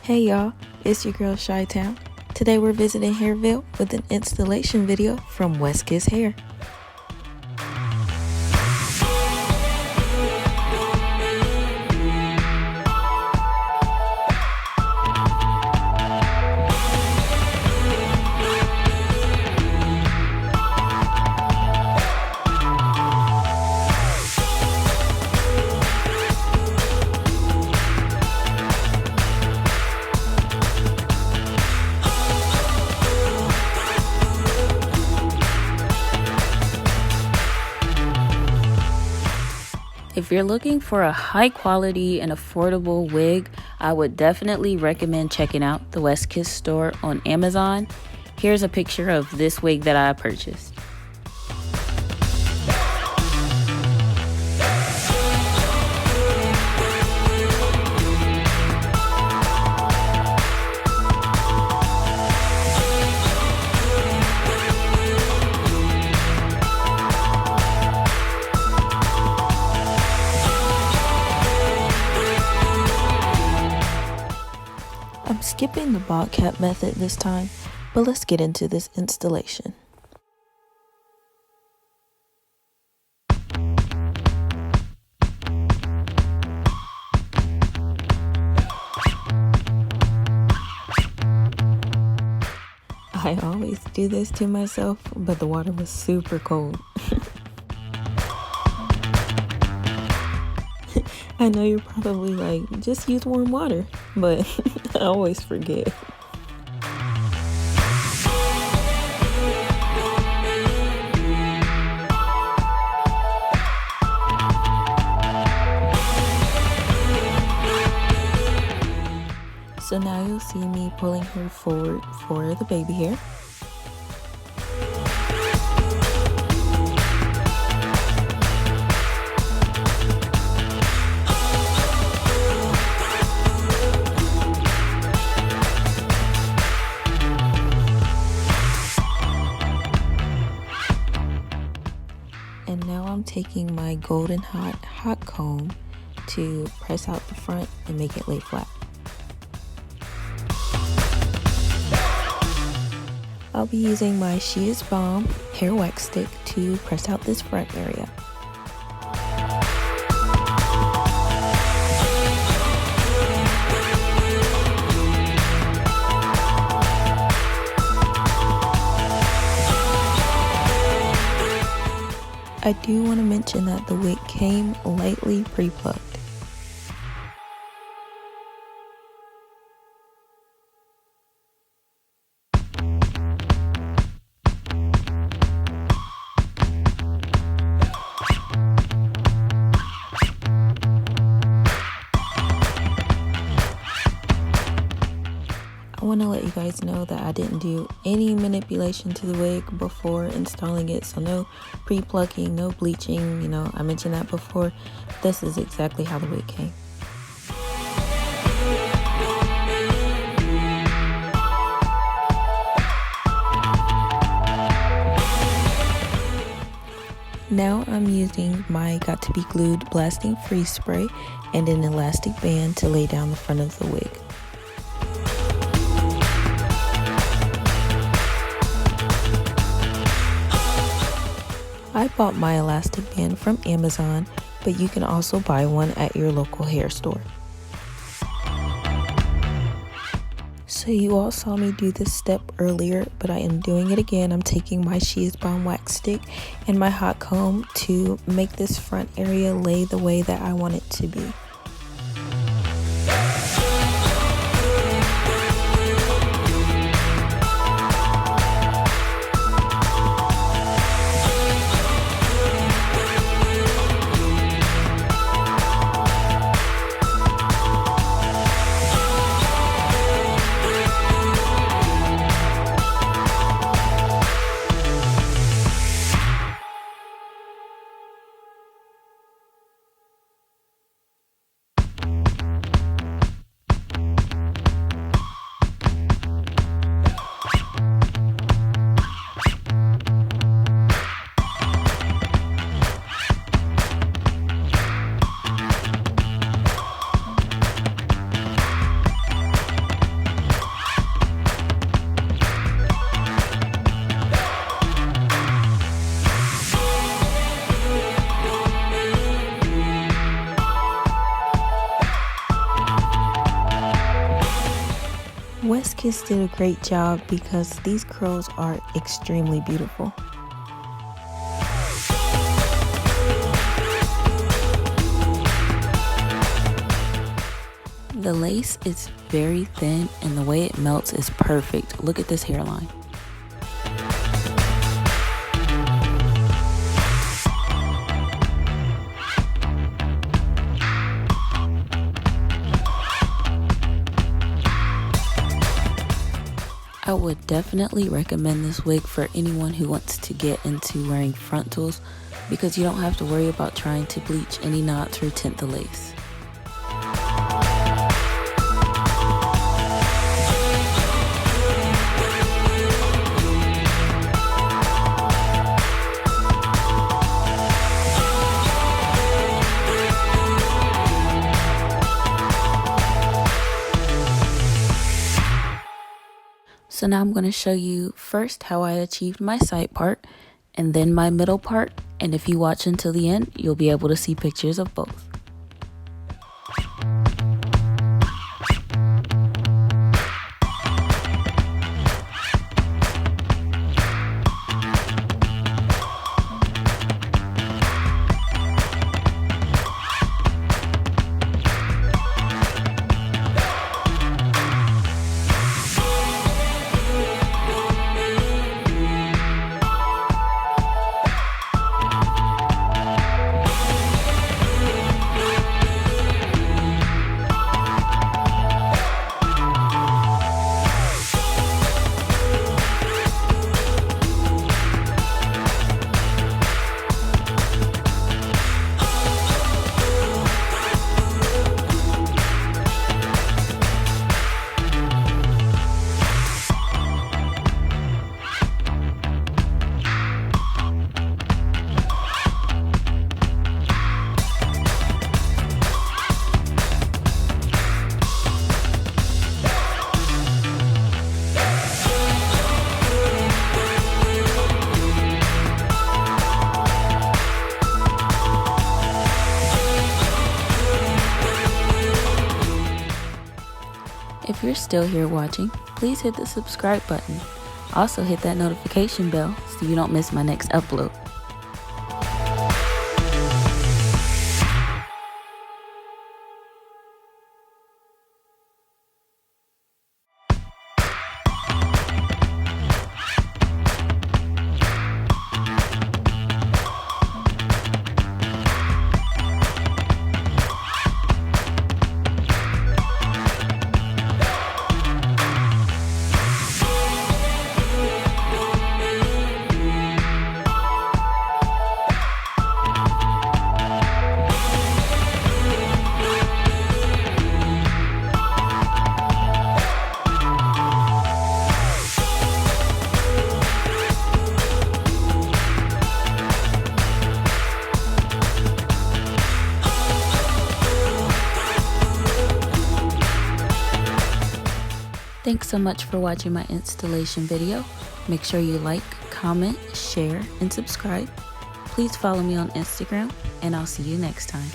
Hey y'all, it's your girl Chi-Town. Today we're visiting Hairville with an installation video from West Kiss Hair. If you're looking for a high quality and affordable wig, I would definitely recommend checking out the West Kiss store on Amazon. Here's a picture of this wig that I purchased. I'm skipping the bob cap method this time, but let's get into this installation. I always do this to myself, but the water was super cold. I know you're probably like, just use warm water, but I always forget. So now you'll see me pulling her forward for the baby hair. And now I'm taking my golden hot comb to press out the front and make it lay flat. I'll be using my She Is Bomb hair wax stick to press out this front area. I do want to mention that the wig came lightly pre-plucked. I want to let you guys know that I didn't do any manipulation to the wig before installing it, so no pre-plucking, no bleaching, I mentioned that before. This is exactly how the wig came. Now I'm using my Got To Be Glued Blasting Freeze Spray and an elastic band to lay down the front of the wig. I bought my elastic band from Amazon, but you can also buy one at your local hair store. So you all saw me do this step earlier, but I am doing it again. I'm taking my She Is Bomb wax stick and my hot comb to make this front area lay the way that I want it to be. Westkiss did a great job because these curls are extremely beautiful. The lace is very thin and the way it melts is perfect. Look at this hairline. I would definitely recommend this wig for anyone who wants to get into wearing frontals because you don't have to worry about trying to bleach any knots or tint the lace. So now I'm going to show you first how I achieved my side part and then my middle part, and if you watch until the end, you'll be able to see pictures of both. If you're still here watching, please hit the subscribe button. Also hit that notification bell so you don't miss my next upload. Thanks so much for watching my installation video. Make sure you like, comment, share, and subscribe. Please follow me on Instagram, and I'll see you next time.